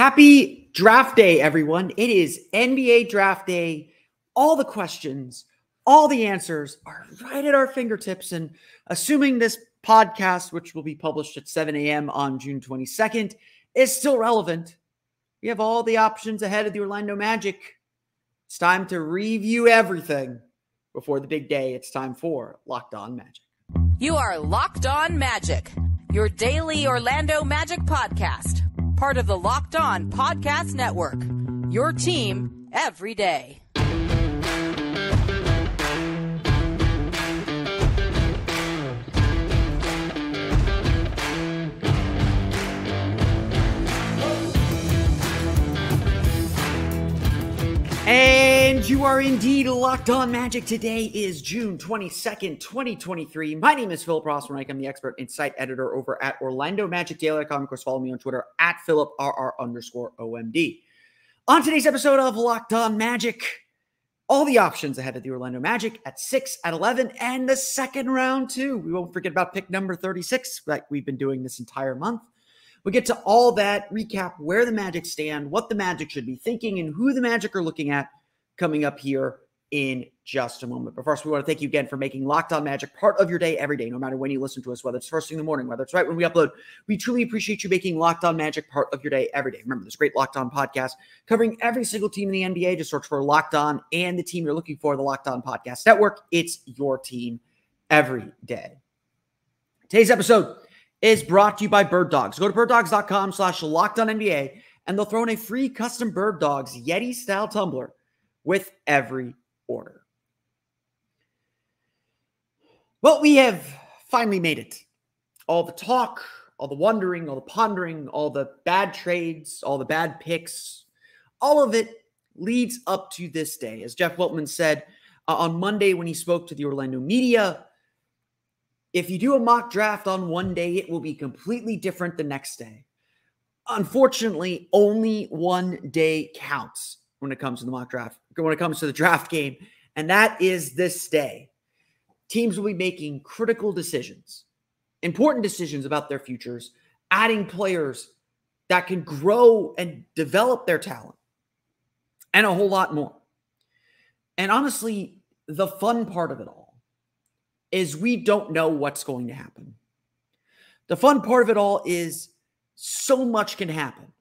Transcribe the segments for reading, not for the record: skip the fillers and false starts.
Happy draft day, everyone. It is NBA draft day. All the questions, all the answers are right at our fingertips. And assuming this podcast, which will be published at 7 a.m. on June 22nd, is still relevant, we have all the options ahead of the Orlando Magic. It's time to review everything before the big day. It's time for Locked On Magic. You are Locked On Magic, your daily Orlando Magic podcast. Part of the Locked On Podcast Network, your team every day. And you are indeed Locked On Magic. Today is June 22nd, 2023. My name is Philip Rossman. I'm the expert insight editor over at OrlandoMagicDaily.com. Of course, follow me on Twitter at PhilipRR_OMD. On today's episode of Locked On Magic, all the options ahead of the Orlando Magic at 6, at 11, and the second round too. We won't forget about pick number 36 like we've been doing this entire month. We'll get to all that, recap where the Magic stand, what the Magic should be thinking, and who the Magic are looking at coming up here in just a moment. But first, we want to thank you again for making Locked On Magic part of your day every day, no matter when you listen to us, whether it's first thing in the morning, whether it's right when we upload. We truly appreciate you making Locked On Magic part of your day every day. Remember, there's a great Locked On podcast covering every single team in the NBA. Just search for Locked On and the team you're looking for, the Locked On Podcast Network. It's your team every day. Today's episode is brought to you by Birddogs. Go to birddogs.com/LockedOnNBA, and they'll throw in a free custom Birddogs Yeti-style tumbler with every order. Well, we have finally made it. All the talk, all the wondering, all the pondering, all the bad trades, all the bad picks, all of it leads up to this day. As Jeff Weltman said on Monday when he spoke to the Orlando media, if you do a mock draft on one day, it will be completely different the next day. Unfortunately, only one day counts when it comes to the mock draft, when it comes to the draft game, and that is this day. Teams will be making critical decisions, important decisions about their futures, adding players that can grow and develop their talent, and a whole lot more. And honestly, the fun part of it all is we don't know what's going to happen. The fun part of it all is so much can happen.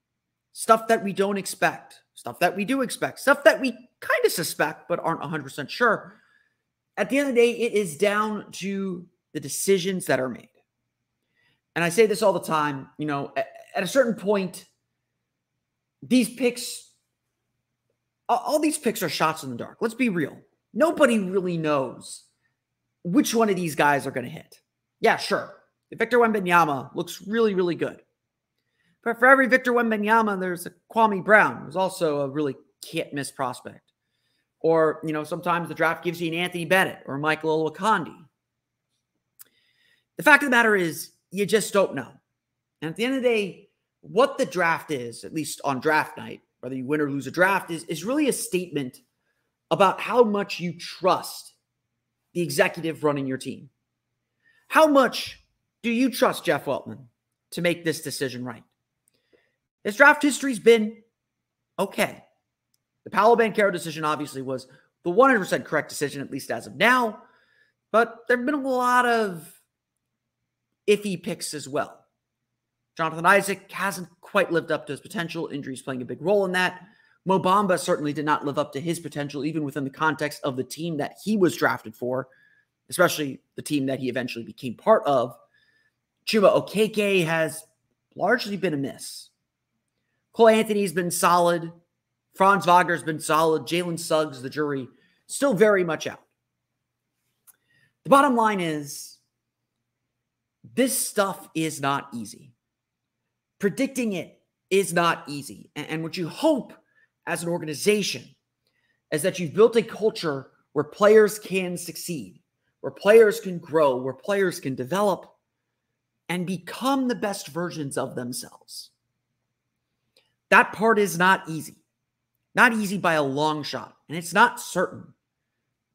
Stuff that we don't expect, stuff that we do expect, stuff that we kind of suspect but aren't 100% sure. At the end of the day, it is down to the decisions that are made. And I say this all the time, at a certain point, these picks, all these picks are shots in the dark. Let's be real. Nobody really knows which one of these guys are going to hit. Yeah, sure. Victor Wembanyama looks really, really good. But for every Victor Wembanyama, there's a Kwame Brown, who's also a really can't-miss prospect. Or, sometimes the draft gives you an Anthony Bennett or Michael Olowokandi. The fact of the matter is, you just don't know. And at the end of the day, what the draft is, at least on draft night, whether you win or lose a draft, is really a statement about how much you trust the executive running your team. How much do you trust Jeff Weltman to make this decision right? His draft history's been okay. The Paolo Banchero decision obviously was the 100% correct decision, at least as of now, but there have been a lot of iffy picks as well. Jonathan Isaac hasn't quite lived up to his potential. Injuries playing a big role in that. Mo Bamba certainly did not live up to his potential, even within the context of the team that he was drafted for, especially the team that he eventually became part of. Chuma Okeke has largely been a miss. Cole Anthony's been solid. Franz Wagner's been solid. Jalen Suggs, the jury, still very much out. The bottom line is, this stuff is not easy. Predicting it is not easy. And what you hope as an organization is that you've built a culture where players can succeed, where players can grow, where players can develop and become the best versions of themselves. That part is not easy. Not easy by a long shot. And it's not certain,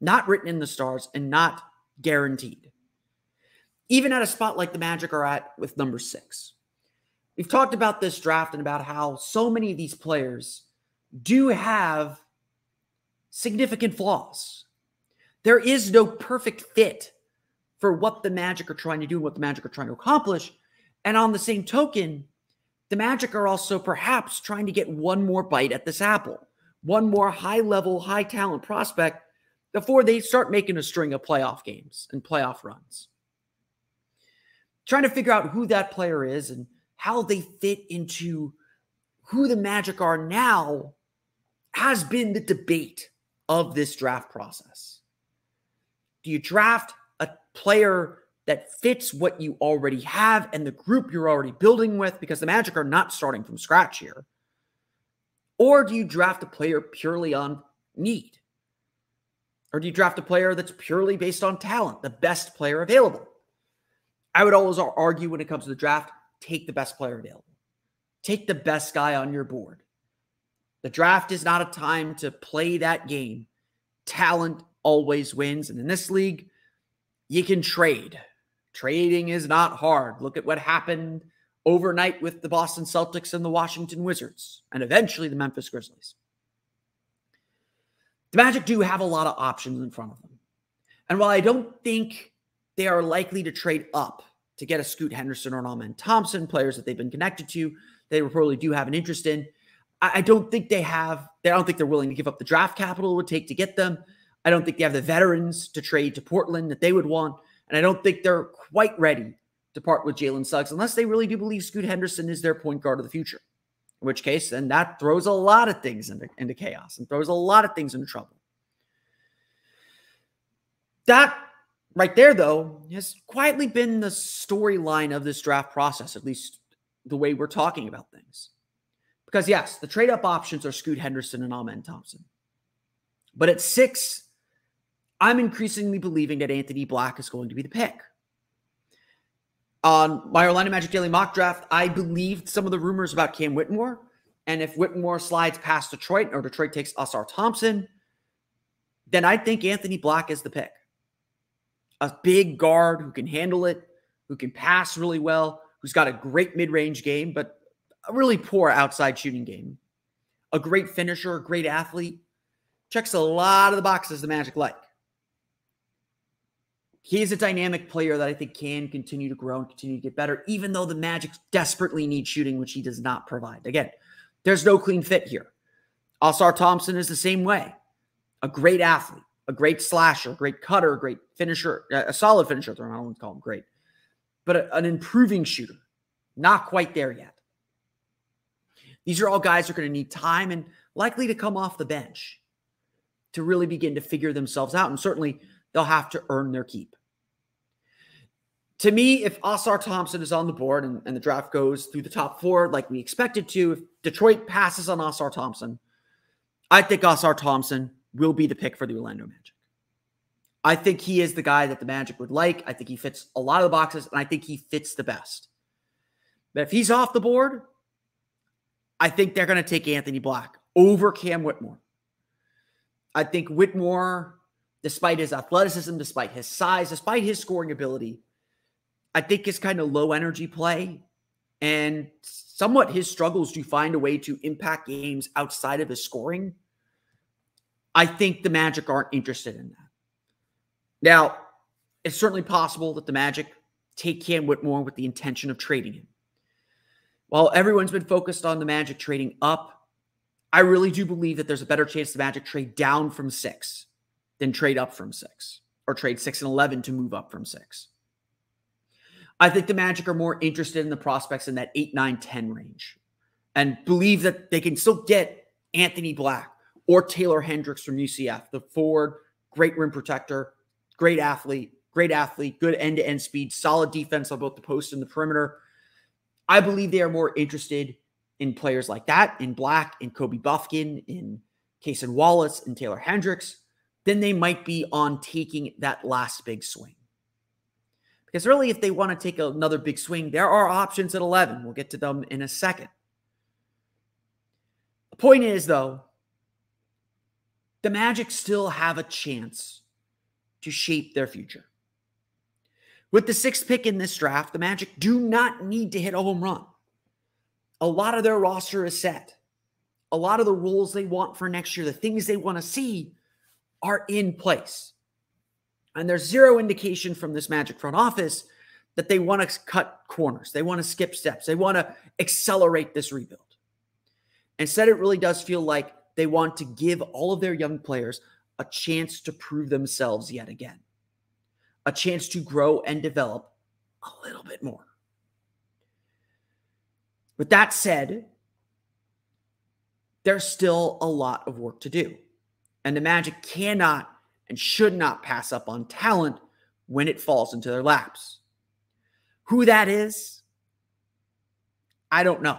not written in the stars, and not guaranteed. Even at a spot like the Magic are at with number 6. we've talked about this draft and about how so many of these players do have significant flaws. There is no perfect fit for what the Magic are trying to do and what the Magic are trying to accomplish. And on the same token, the Magic are also perhaps trying to get one more bite at this apple, one more high-level, high-talent prospect before they start making a string of playoff games and playoff runs. Trying to figure out who that player is and how they fit into who the Magic are now has been the debate of this draft process. Do you draft a player that fits what you already have and the group you're already building with, because the Magic are not starting from scratch here? Or do you draft a player purely on need? Or do you draft a player that's purely based on talent, the best player available? I would always argue when it comes to the draft, take the best player available. Take the best guy on your board. The draft is not a time to play that game. Talent always wins. And in this league, you can trade. Trading is not hard. Look at what happened overnight with the Boston Celtics and the Washington Wizards, and eventually the Memphis Grizzlies. The Magic do have a lot of options in front of them. And while I don't think they are likely to trade up to get a Scoot Henderson or an Amen Thompson, players that they've been connected to, they probably do have an interest in, I don't think they're willing to give up the draft capital it would take to get them. I don't think they have the veterans to trade to Portland that they would want. And I don't think they're quite ready to part with Jalen Suggs unless they really do believe Scoot Henderson is their point guard of the future. In which case, then that throws a lot of things into chaos and throws a lot of things into trouble. That right there, though, has quietly been the storyline of this draft process, at least the way we're talking about things. Because yes, the trade-up options are Scoot Henderson and Amen Thompson. But at 6, I'm increasingly believing that Anthony Black is going to be the pick. On my Orlando Magic Daily Mock Draft, I believed some of the rumors about Cam Whitmore. And if Whitmore slides past Detroit or Detroit takes Ausar Thompson, then I think Anthony Black is the pick. A big guard who can handle it, who can pass really well, who's got a great mid-range game, but a really poor outside shooting game. A great finisher, a great athlete. Checks a lot of the boxes the Magic like. He is a dynamic player that I think can continue to grow and continue to get better, even though the Magic desperately need shooting, which he does not provide. Again, there's no clean fit here. Ausar Thompson is the same way. A great athlete, a great slasher, a great cutter, a great finisher, a solid finisher. I don't want to call him great, but an improving shooter. Not quite there yet. These are all guys who are going to need time and likely to come off the bench to really begin to figure themselves out. And certainly they'll have to earn their keep. To me, if Ausar Thompson is on the board and the draft goes through the top 4 like we expected to, if Detroit passes on Ausar Thompson, I think Ausar Thompson will be the pick for the Orlando Magic. I think he is the guy that the Magic would like. I think he fits a lot of the boxes, and I think he fits the best. But if he's off the board, I think they're going to take Anthony Black over Cam Whitmore. I think Whitmore, despite his athleticism, despite his size, despite his scoring ability, I think his kind of low energy play and somewhat his struggles to find a way to impact games outside of his scoring, I think the Magic aren't interested in that. Now, it's certainly possible that the Magic take Cam Whitmore with the intention of trading him. While everyone's been focused on the Magic trading up, I really do believe that there's a better chance the Magic trade down from 6 than trade up from 6, or trade 6 and 11 to move up from 6. I think the Magic are more interested in the prospects in that 8, 9, 10 range and believe that they can still get Anthony Black or Taylor Hendricks from UCF, the forward, great rim protector, great athlete, good end-to-end speed, solid defense on both the post and the perimeter. I believe they are more interested in players like that, in Black, in Kobe Buffkin, in Cason Wallace, and Taylor Hendricks, than they might be on taking that last big swing. Because really, if they want to take another big swing, there are options at 11. We'll get to them in a second. The point is, though, the Magic still have a chance to shape their future. With the 6th pick in this draft, the Magic do not need to hit a home run. A lot of their roster is set. A lot of the rules they want for next year, the things they want to see, are in place. And there's zero indication from this Magic front office that they want to cut corners. They want to skip steps. They want to accelerate this rebuild. Instead, it really does feel like they want to give all of their young players a chance to prove themselves yet again, a chance to grow and develop a little bit more. With that said, there's still a lot of work to do. And the Magic cannot and should not pass up on talent when it falls into their laps. Who that is, I don't know.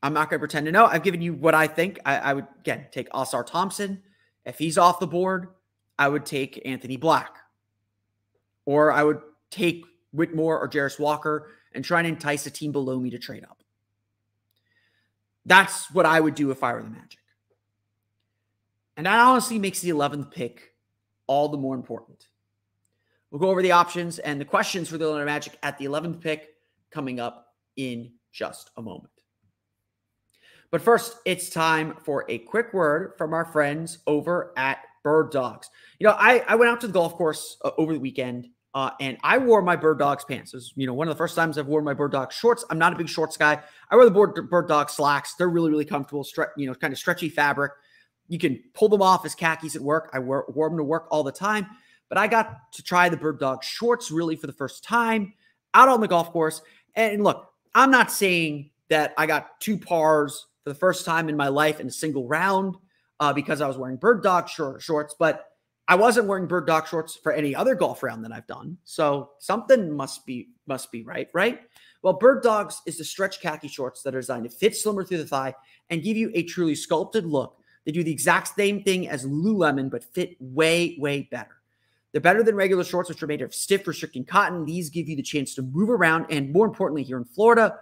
I'm not going to pretend to know. I've given you what I think. I would, again, take Osar Thompson. If he's off the board, I would take Anthony Black. Or I would take Whitmore or Jarris Walker and try and entice a team below me to trade up. That's what I would do if I were the Magic. And that honestly makes the 11th pick all the more important. We'll go over the options and the questions for the Orlando Magic at the 11th pick coming up in just a moment. But first, it's time for a quick word from our friends over at Birddogs. You know, I went out to the golf course over the weekend, and I wore my Birddogs pants. It was, one of the first times I've worn my Birddogs shorts. I'm not a big shorts guy. I wear the Birddogs slacks. They're really, really comfortable, kind of stretchy fabric. You can pull them off as khakis at work. I wore them to work all the time. But I got to try the Birddogs shorts really for the first time out on the golf course. And look, I'm not saying that I got 2 pars for the first time in my life in a single round because I was wearing Birddog shorts, but I wasn't wearing Birddog shorts for any other golf round that I've done. So something must be right? Well, Birddogs is the stretch khaki shorts that are designed to fit slimmer through the thigh and give you a truly sculpted look. They do the exact same thing as Lululemon, but fit way, way better. They're better than regular shorts, which are made of stiff, restricting cotton. These give you the chance to move around, and more importantly, here in Florida,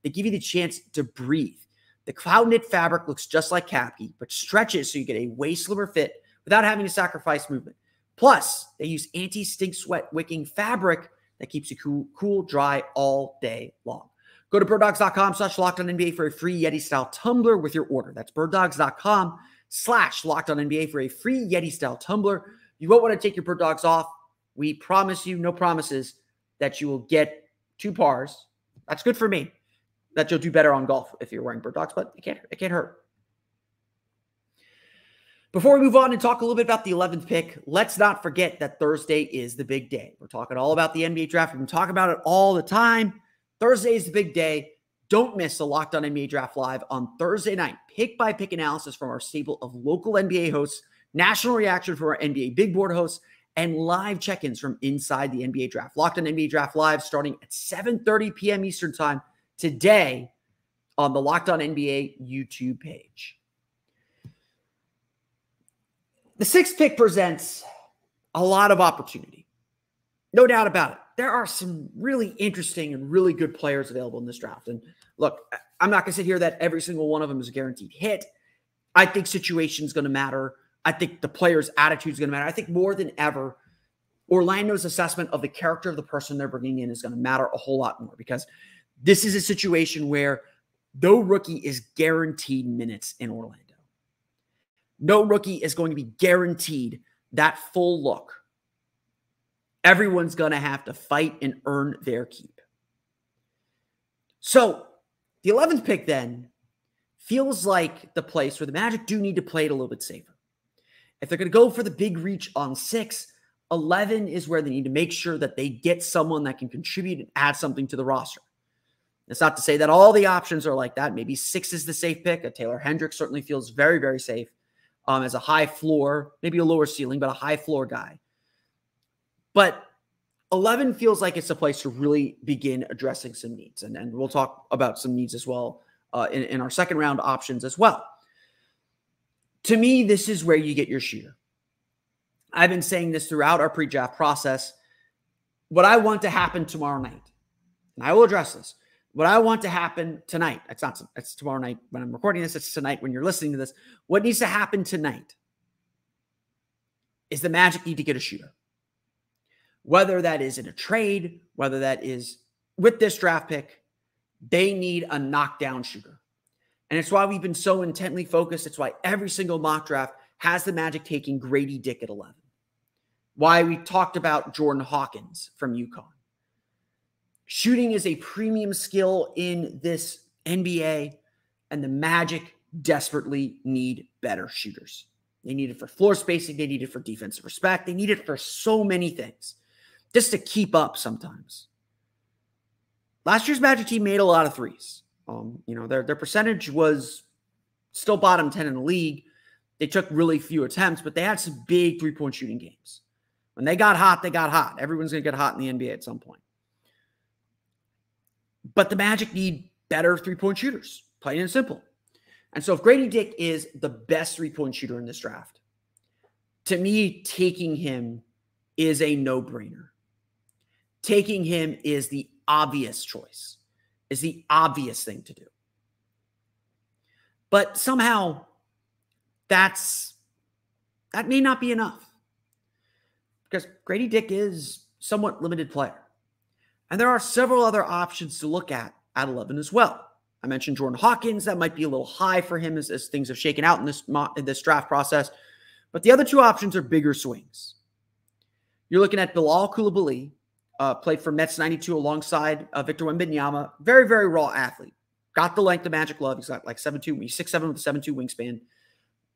they give you the chance to breathe. The cloud knit fabric looks just like khaki, but stretches so you get a way slimmer fit without having to sacrifice movement. Plus, they use anti-stink sweat wicking fabric that keeps you cool, dry all day long. Go to birddogs.com/LockedOnNBA for a free Yeti-style tumbler with your order. That's birddogs.com/LockedOnNBA for a free Yeti-style tumbler. You won't want to take your Birddogs off. We promise you, no promises, that you will get 2 pars. That's good for me. That you'll do better on golf if you're wearing Birddogs, but it can't hurt. Before we move on and talk a little bit about the 11th pick, let's not forget that Thursday is the big day. We're talking all about the NBA draft. We've been talking about it all the time. Thursday is the big day. Don't miss the Locked On NBA Draft Live on Thursday night. Pick-by-pick analysis from our stable of local NBA hosts, national reaction from our NBA Big Board hosts, and live check-ins from inside the NBA Draft. Locked On NBA Draft Live starting at 7:30 p.m. Eastern Time today on the Locked On NBA YouTube page. The 6th pick presents a lot of opportunity. No doubt about it. There are some really interesting and really good players available in this draft. And look, I'm not going to sit here that every single one of them is a guaranteed hit. I think situation is going to matter. I think the player's attitude is going to matter. I think more than ever, Orlando's assessment of the character of the person they're bringing in is going to matter a whole lot more, because this is a situation where no rookie is guaranteed minutes in Orlando. No rookie is going to be guaranteed that full look. Everyone's going to have to fight and earn their keep. So the 11th pick then feels like the place where the Magic do need to play it a little bit safer. If they're going to go for the big reach on 6, 11 is where they need to make sure that they get someone that can contribute and add something to the roster. That's not to say that all the options are like that. Maybe 6 is the safe pick. A Taylor Hendricks certainly feels very, very safe as a high floor, maybe a lower ceiling, but a high floor guy. But 11 feels like it's a place to really begin addressing some needs. And we'll talk about some needs as well in our second round options as well. To me, this is where you get your shooter. I've been saying this throughout our pre-draft process. What I want to happen tomorrow night, and I will address this, what I want to happen tonight, it's tomorrow night when I'm recording this, it's tonight when you're listening to this. What needs to happen tonight is the Magic need to get a shooter. Whether that is in a trade, whether that is with this draft pick, They need a knockdown shooter. And it's why we've been so intently focused. It's why every single mock draft has the Magic taking Grady Dick at 11. Why we talked about Jordan Hawkins from UConn. Shooting is a premium skill in this NBA, and the Magic desperately need better shooters. They need it for floor spacing. They need it for defensive respect. They need it for so many things, just to keep up sometimes. Last year's Magic team made a lot of threes. Their percentage was still bottom 10 in the league. They took really few attempts, but they had some big three-point shooting games. When they got hot, they got hot. Everyone's going to get hot in the NBA at some point. But the Magic need better three-point shooters, plain and simple. And so if Grady Dick is the best three-point shooter in this draft, to me, taking him is a no-brainer. Taking him is the obvious choice, is the obvious thing to do. But somehow, that may not be enough. Because Grady Dick is somewhat limited player. And there are several other options to look at 11 as well. I mentioned Jordan Hawkins. That might be a little high for him as things have shaken out in this draft process. But the other two options are bigger swings. You're looking at Bilal Coulibaly, played for Mets 92 alongside Victor Wembanyama. Very, very raw athlete. Got the length the Magic love. He's got like 6'7" with a 7'2" wingspan.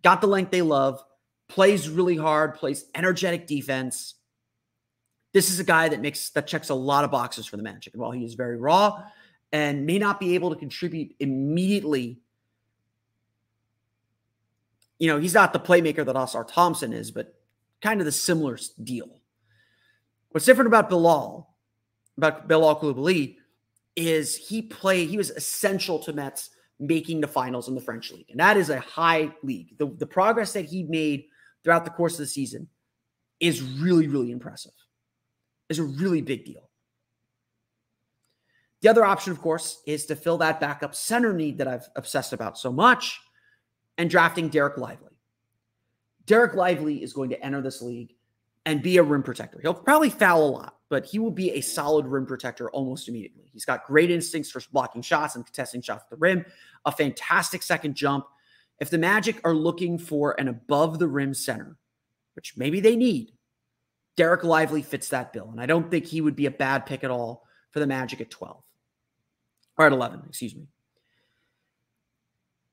Got the length they love. Plays really hard. Plays energetic defense. This is a guy that checks a lot of boxes for the Magic. And while he is very raw and may not be able to contribute immediately, he's not the playmaker that Ausar Thompson is, but kind of the similar deal. What's different about Bilal Coulibaly is he was essential to Mets making the finals in the French league. And that is a high league. The progress that he made throughout the course of the season is really, really impressive. Is a really big deal. The other option, of course, is to fill that backup center need that I've obsessed about so much and drafting Derek Lively. Derek Lively is going to enter this league and be a rim protector. He'll probably foul a lot, but he will be a solid rim protector almost immediately. He's got great instincts for blocking shots and contesting shots at the rim, a fantastic second jump. If the Magic are looking for an above-the-rim center, which maybe they need, Derek Lively fits that bill, and I don't think he would be a bad pick at all for the Magic at 12. Or at 11, excuse me.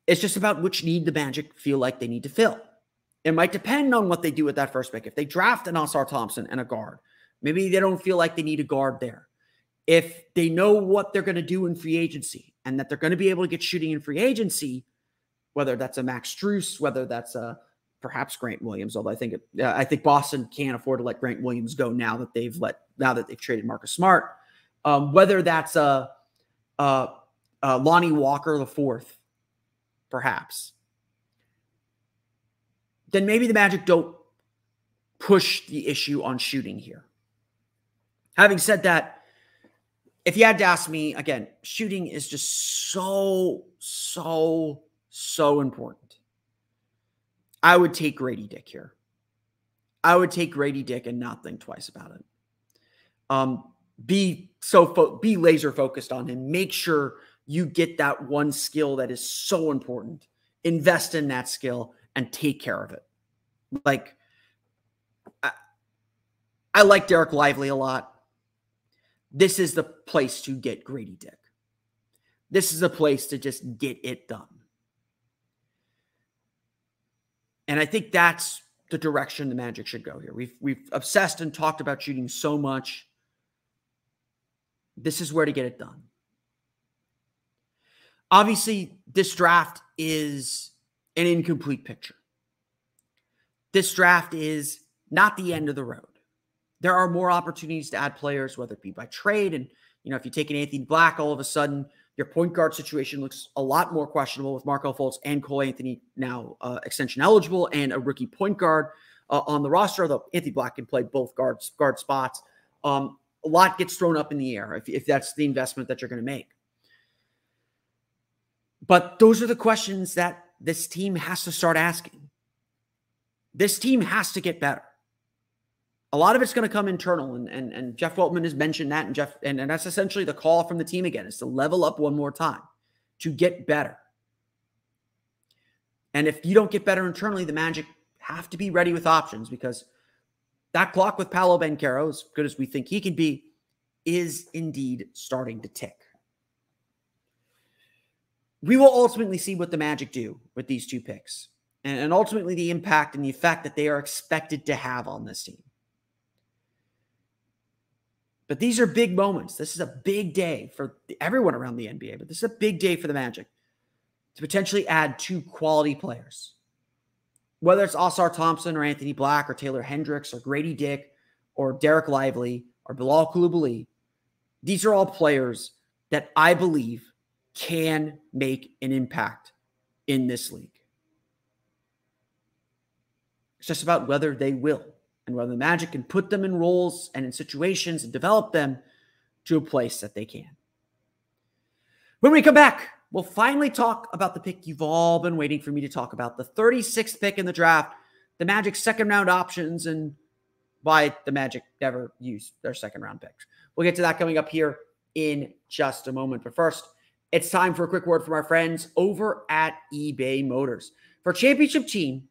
It's just about which need the Magic feel like they need to fill. It might depend on what they do with that first pick. If they draft an Ausar Thompson and a guard, maybe they don't feel like they need a guard there. If they know what they're going to do in free agency and that they're going to be able to get shooting in free agency, whether that's a Max Strus, whether that's a perhaps Grant Williams, although I think Boston can't afford to let Grant Williams go now that they've traded Marcus Smart. Whether that's Lonnie Walker IV, perhaps, then maybe the Magic don't push the issue on shooting here. Having said that, if you had to ask me, again, shooting is just so important. I would take Grady Dick here. I would take Grady Dick and not think twice about it. Be laser focused on him. Make sure you get that one skill that is so important. Invest in that skill and take care of it. Like, I like Derek Lively a lot. This is the place to get Grady Dick. This is a place to just get it done. And I think that's the direction the Magic should go here. We've obsessed and talked about shooting so much. This is where to get it done. Obviously, this draft is an incomplete picture. This draft is not the end of the road. There are more opportunities to add players, whether it be by trade. And, if you take an Anthony Black, all of a sudden, your point guard situation looks a lot more questionable with Markelle Fultz and Cole Anthony now extension eligible and a rookie point guard on the roster, although Anthony Black can play both guard spots. A lot gets thrown up in the air if that's the investment that you're going to make. But those are the questions that this team has to start asking. This team has to get better. A lot of it's going to come internal, and Jeff Weltman has mentioned that, and that's essentially the call from the team again, is to level up one more time, to get better. And if you don't get better internally, the Magic have to be ready with options, because that clock with Paolo Banchero, as good as we think he can be, is indeed starting to tick. We will ultimately see what the Magic do with these two picks, and ultimately the impact and the effect that they are expected to have on this team. But these are big moments. This is a big day for everyone around the NBA, but this is a big day for the Magic to potentially add two quality players. Whether it's Ausar Thompson or Anthony Black or Taylor Hendricks or Grady Dick or Derek Lively or Bilal Coulibaly, these are all players that I believe can make an impact in this league. It's just about whether they will, and whether the Magic can put them in roles and in situations and develop them to a place that they can. When we come back, we'll finally talk about the pick you've all been waiting for me to talk about, the 36th pick in the draft, the Magic's second-round options, and why the Magic never used their second-round picks. We'll get to that coming up here in just a moment. But first, it's time for a quick word from our friends over at eBay Motors. For a championship team,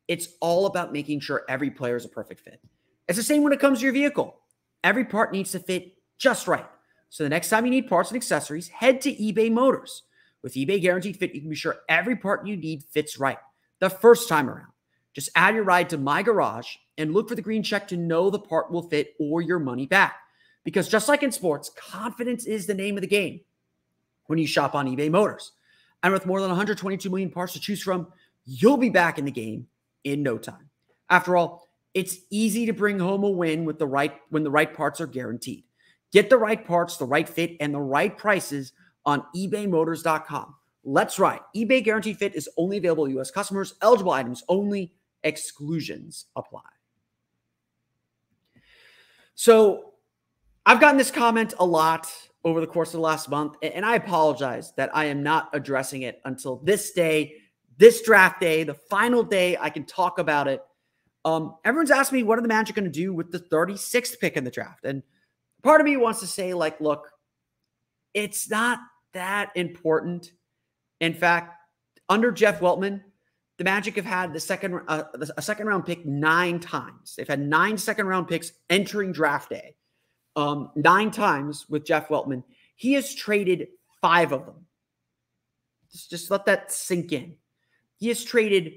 it's all about making sure every player is a perfect fit. It's the same when it comes to your vehicle. Every part needs to fit just right. So the next time you need parts and accessories, head to eBay Motors. With eBay Guaranteed Fit, you can be sure every part you need fits right the first time around. Just add your ride to My Garage and look for the green check to know the part will fit or your money back. Because just like in sports, confidence is the name of the game when you shop on eBay Motors. And with more than 122 million parts to choose from, you'll be back in the game in no time. After all, it's easy to bring home a win when the right parts are guaranteed. Get the right parts, the right fit, and the right prices on ebaymotors.com. Let's ride. eBay Guaranteed Fit is only available to U.S. customers. Eligible items only. Exclusions apply. So I've gotten this comment a lot over the course of the last month, and I apologize that I am not addressing it until this day, this draft day, the final day I can talk about it. Everyone's asked me, what are the Magic going to do with the 36th pick in the draft? And part of me wants to say, like, look, it's not that important. In fact, under Jeff Weltman, the Magic have had a second-round pick 9 times. They've had 9 second-round picks entering draft day. 9 times with Jeff Weltman. He has traded 5 of them. Just let that sink in. He has traded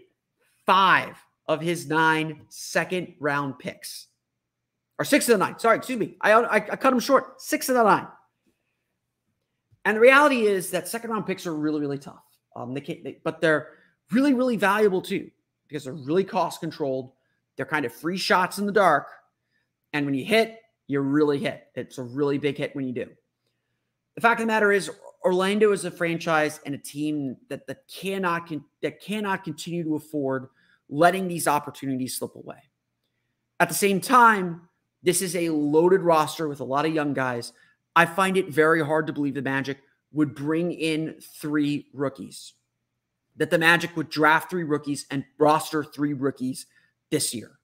5 of his 9 second-round picks. Or 6 of the 9. Sorry, excuse me. I cut him short. 6 of the 9. And the reality is that second-round picks are really, really tough. But they're really, really valuable too, because they're really cost-controlled. They're kind of free shots in the dark. And when you hit, you really hit. It's a really big hit when you do. The fact of the matter is, Orlando is a franchise and a team that cannot continue to afford letting these opportunities slip away. At the same time, this is a loaded roster with a lot of young guys. I find it very hard to believe the Magic would bring in 3 rookies, that the Magic would draft 3 rookies and roster 3 rookies this year.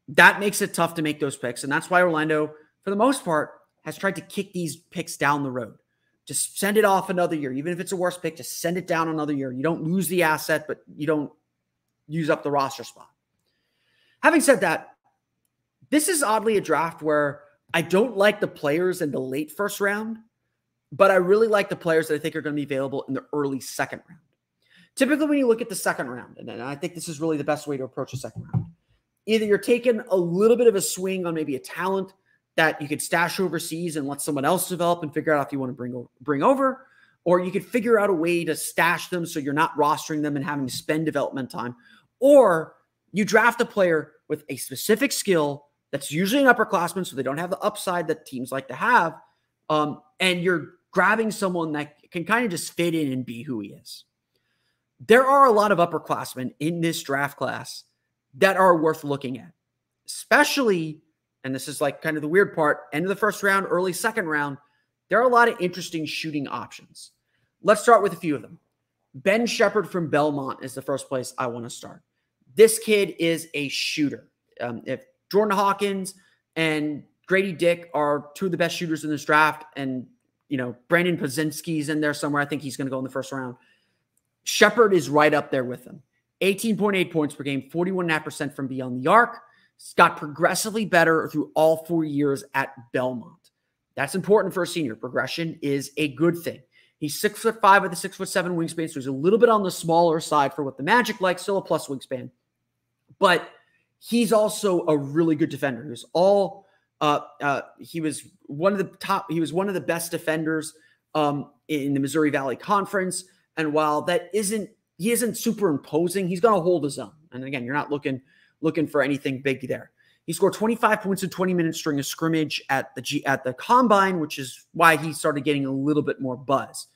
That makes it tough to make those picks, and that's why Orlando, for the most part, has tried to kick these picks down the road. Just send it off another year. Even if it's a worse pick, just send it down another year. You don't lose the asset, but you don't use up the roster spot. Having said that, this is oddly a draft where I don't like the players in the late first round, but I really like the players that I think are going to be available in the early second round. Typically, when you look at the second round, and I think this is really the best way to approach the second round, either you're taking a little bit of a swing on maybe a talent that you could stash overseas and let someone else develop and figure out if you want to bring over, or you could figure out a way to stash them so you're not rostering them and having to spend development time, or you draft a player with a specific skill that's usually an upperclassman, so they don't have the upside that teams like to have, and you're grabbing someone that can kind of just fit in and be who he is. There are a lot of upperclassmen in this draft class that are worth looking at, especially, and this is like kind of the weird part, end of the first round, early second round, there are a lot of interesting shooting options. Let's start with a few of them. Ben Shepherd from Belmont is the first place I want to start. This kid is a shooter. If Jordan Hawkins and Grady Dick are two of the best shooters in this draft. And, Brandon Pozinski's in there somewhere. I think he's going to go in the first round. Shepherd is right up there with him. 18.8 points per game, 41.5% from beyond the arc. He's got progressively better through all 4 years at Belmont. That's important for a senior. Progression is a good thing. He's 6'5" with a 6'7" wingspan, so he's a little bit on the smaller side for what the Magic like, still a plus wingspan. But he's also a really good defender. He was one of the best defenders in the Missouri Valley Conference. And while he isn't super imposing, he's going to hold his own. And again, you're not looking for anything big there. He scored 25 points in 20 minutes during a scrimmage at the Combine, which is why he started getting a little bit more buzz.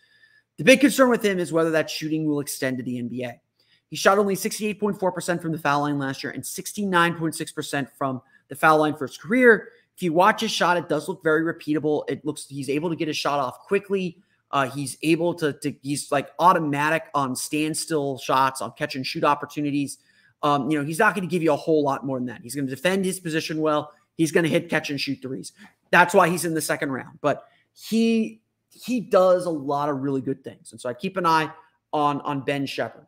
The big concern with him is whether that shooting will extend to the NBA. He shot only 68.4% from the foul line last year and 69.6% from the foul line for his career. If you watch his shot, it does look very repeatable. He's able to get his shot off quickly. He's able he's like automatic on standstill shots, on catch and shoot opportunities. He's not going to give you a whole lot more than that. He's going to defend his position well. He's going to hit catch and shoot threes. That's why he's in the second round. But he does a lot of really good things. And so I keep an eye on Ben Shepherd.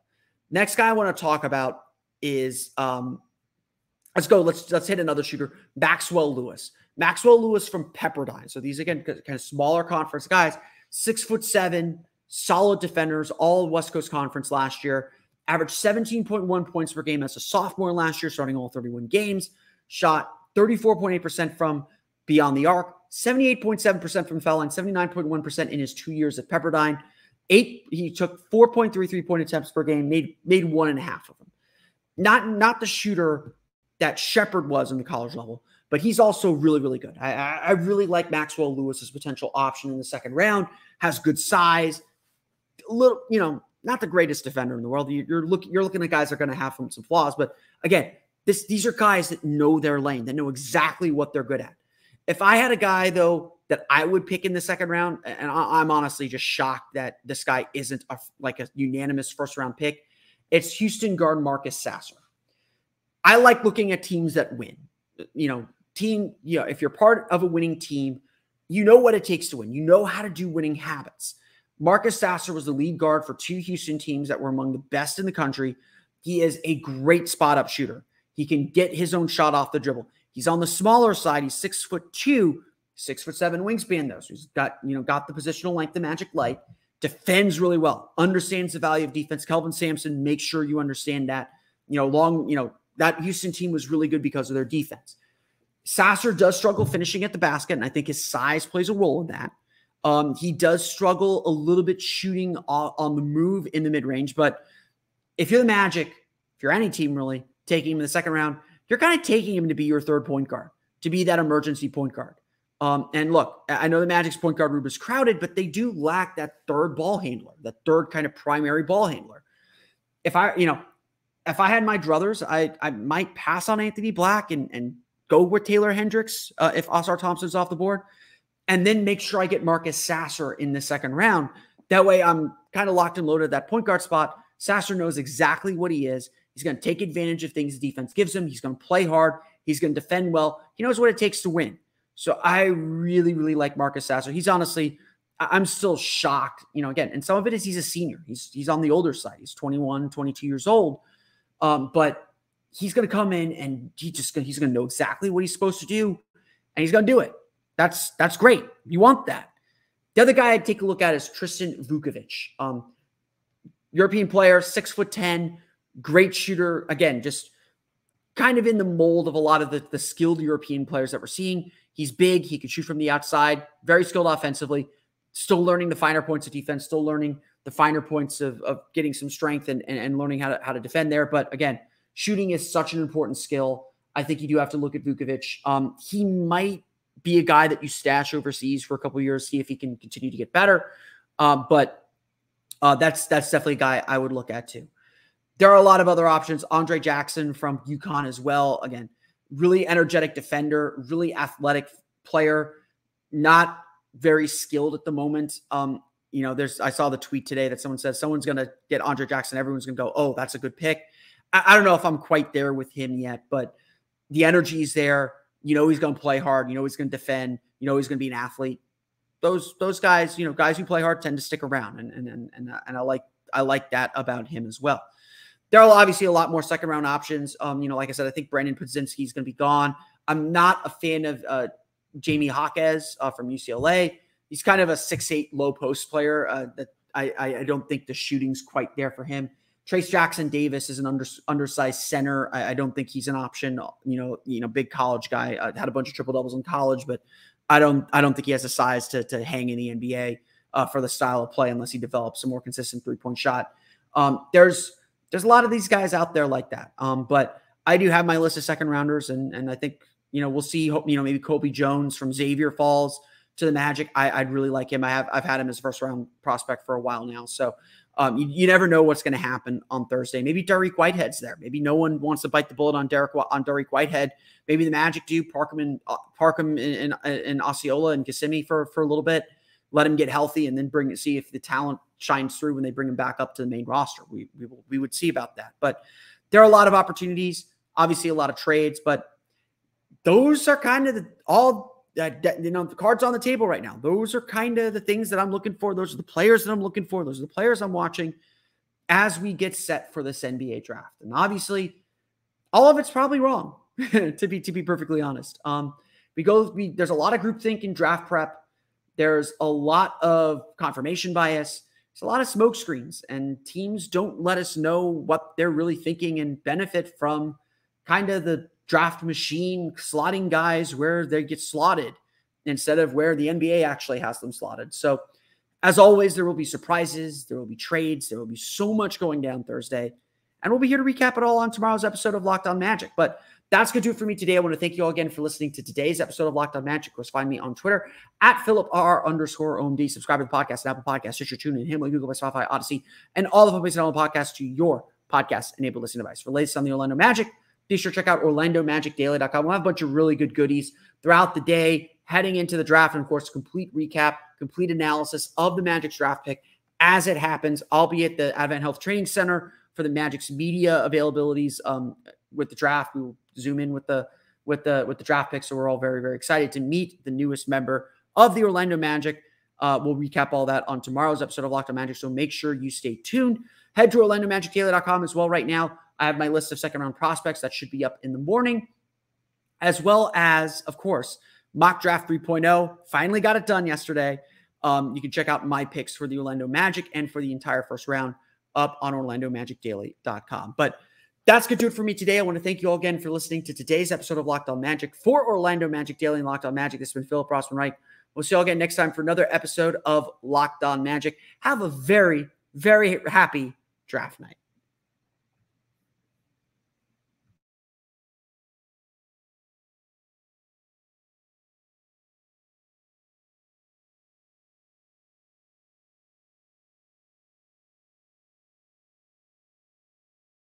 Next guy I want to talk about is let's hit another shooter, Maxwell Lewis. Maxwell Lewis from Pepperdine. So these, again, kind of smaller conference guys, 6'7", solid defenders, all West Coast Conference last year. Averaged 17.1 points per game as a sophomore last year, starting all 31 games. Shot 34.8% from beyond the arc, 78.7% from the foul line, 79.1% in his 2 years at Pepperdine. He took 4.3 3-point attempts per game, made 1.5 of them. Not the shooter that Shepherd was in the college level, but he's also really, really good. I really like Maxwell Lewis's potential option in the second round. Has good size, a little, not the greatest defender in the world. You're looking at guys that are going to have some flaws, but again, these are guys that know their lane, that know exactly what they're good at. If I had a guy though that I would pick in the second round, and I'm honestly just shocked that this guy isn't a unanimous first round pick, it's Houston guard Marcus Sasser. I like looking at teams that win. If you're part of a winning team, you know what it takes to win. You know how to do winning habits. Marcus Sasser was the lead guard for 2 Houston teams that were among the best in the country. He is a great spot-up shooter. He can get his own shot off the dribble. He's on the smaller side. He's 6'2", 6'7" wingspan, though. So he's got the positional length the Magic like. Defends really well. Understands the value of defense. Kelvin Sampson, make sure you understand that. That Houston team was really good because of their defense. Sasser does struggle finishing at the basket, and I think his size plays a role in that. He does struggle a little bit shooting on the move in the mid-range, but if you're the Magic, if you're any team really, taking him in the second round, you're kind of taking him to be your third point guard, to be that emergency point guard. And look, I know the Magic's point guard room is crowded, but they do lack that third ball handler, that third kind of primary ball handler. If I had my druthers, I might pass on Anthony Black and go with Taylor Hendricks if Oscar Thompson's off the board, and then make sure I get Marcus Sasser in the second round. That way I'm kind of locked and loaded at that point guard spot. Sasser knows exactly what he is. He's going to take advantage of things the defense gives him. He's going to play hard. He's going to defend well. He knows what it takes to win. So I really, really like Marcus Sasser. He's honestly, I'm still shocked, again, and some of it is he's a senior. He's on the older side. He's 21, 22 years old. But he's going to come in and he's going to know exactly what he's supposed to do, and he's going to do it. That's great. You want that. The other guy I'd take a look at is Tristan Vukovic. European player, 6'10", great shooter. Again, just kind of in the mold of a lot of the skilled European players that we're seeing. He's big. He can shoot from the outside. Very skilled offensively. Still learning the finer points of defense. Still learning the finer points of getting some strength and learning how to defend there. But again, shooting is such an important skill. I think you do have to look at Vukovic. He might be a guy that you stash overseas for a couple of years, see if he can continue to get better. But that's definitely a guy I would look at too. There are a lot of other options. Andre Jackson from UConn as well. Again, really energetic defender, really athletic player, not very skilled at the moment. I saw the tweet today that someone says someone's going to get Andre Jackson. Everyone's going to go, oh, that's a good pick. I don't know if I'm quite there with him yet, but The energy is there. You know he's going to play hard. You know he's going to defend. You know he's going to be an athlete. Those guys, guys who play hard tend to stick around, and I like that about him as well. There are obviously a lot more second-round options. Like I said, I think Brandon Podziemski is going to be gone. I'm not a fan of Jamie Jaquez from UCLA. He's kind of a 6'8" low post player that I don't think the shooting's quite there for him. Trace Jackson Davis is an undersized center. I don't think he's an option. Big college guy. Had a bunch of triple doubles in college, but I don't think he has the size to hang in the NBA for the style of play unless he develops a more consistent 3-point shot. There's a lot of these guys out there like that. But I do have my list of second rounders, and I think we'll see. Maybe Kobe Jones from Xavier falls to the Magic. I'd really like him. I've had him as first round prospect for a while now. So you never know what's going to happen on Thursday. Maybe Derek Whitehead's there. Maybe no one wants to bite the bullet on Derek Whitehead. Maybe the Magic do park him in Osceola and Kissimmee for a little bit, let him get healthy, and then see if the talent shines through when they bring him back up to the main roster. We would see about that. But there are a lot of opportunities, obviously a lot of trades, but those are kind of the cards on the table right now. Those are kind of the things that I'm looking for. Those are the players that I'm looking for. Those are the players I'm watching as we get set for this NBA draft. And obviously, all of it's probably wrong, to be perfectly honest. There's a lot of groupthink in draft prep. There's a lot of confirmation bias. There's a lot of smoke screens, and teams don't let us know what they're really thinking and benefit from kind of the draft machine slotting guys where they get slotted instead of where the NBA actually has them slotted. So as always, there will be surprises. There will be trades. There will be so much going down Thursday, and we'll be here to recap it all on tomorrow's episode of Locked On Magic. But that's going to do it for me today. I want to thank you all again for listening to today's episode of Locked On Magic. Of course, find me on Twitter at @PhilipR_OMD. Subscribe to the podcast at Apple Podcasts, Stitcher, TuneIn, Himalaya, Google, Spotify, Odyssey, and all the places on the podcast to your podcast-enabled listening device. For the latest on the Orlando Magic, be sure to check out OrlandoMagicDaily.com. We'll have a bunch of really good goodies throughout the day, heading into the draft, and of course, complete recap, complete analysis of the Magic's draft pick as it happens. I'll be at the Advent Health Training Center for the Magic's media availabilities with the draft. We will zoom in with the draft pick, so we're all very, very excited to meet the newest member of the Orlando Magic. We'll recap all that on tomorrow's episode of Locked On Magic, so make sure you stay tuned. Head to OrlandoMagicDaily.com as well right now. I have my list of second-round prospects that should be up in the morning, as well as, of course, Mock Draft 3.0. Finally got it done yesterday. You can check out my picks for the Orlando Magic and for the entire first round up on OrlandoMagicDaily.com. But that's going to do it for me today. I want to thank you all again for listening to today's episode of Locked On Magic. For Orlando Magic Daily and Locked On Magic, this has been Philip Rossman-Wright. We'll see you all again next time for another episode of Locked On Magic. Have a very, very happy draft night.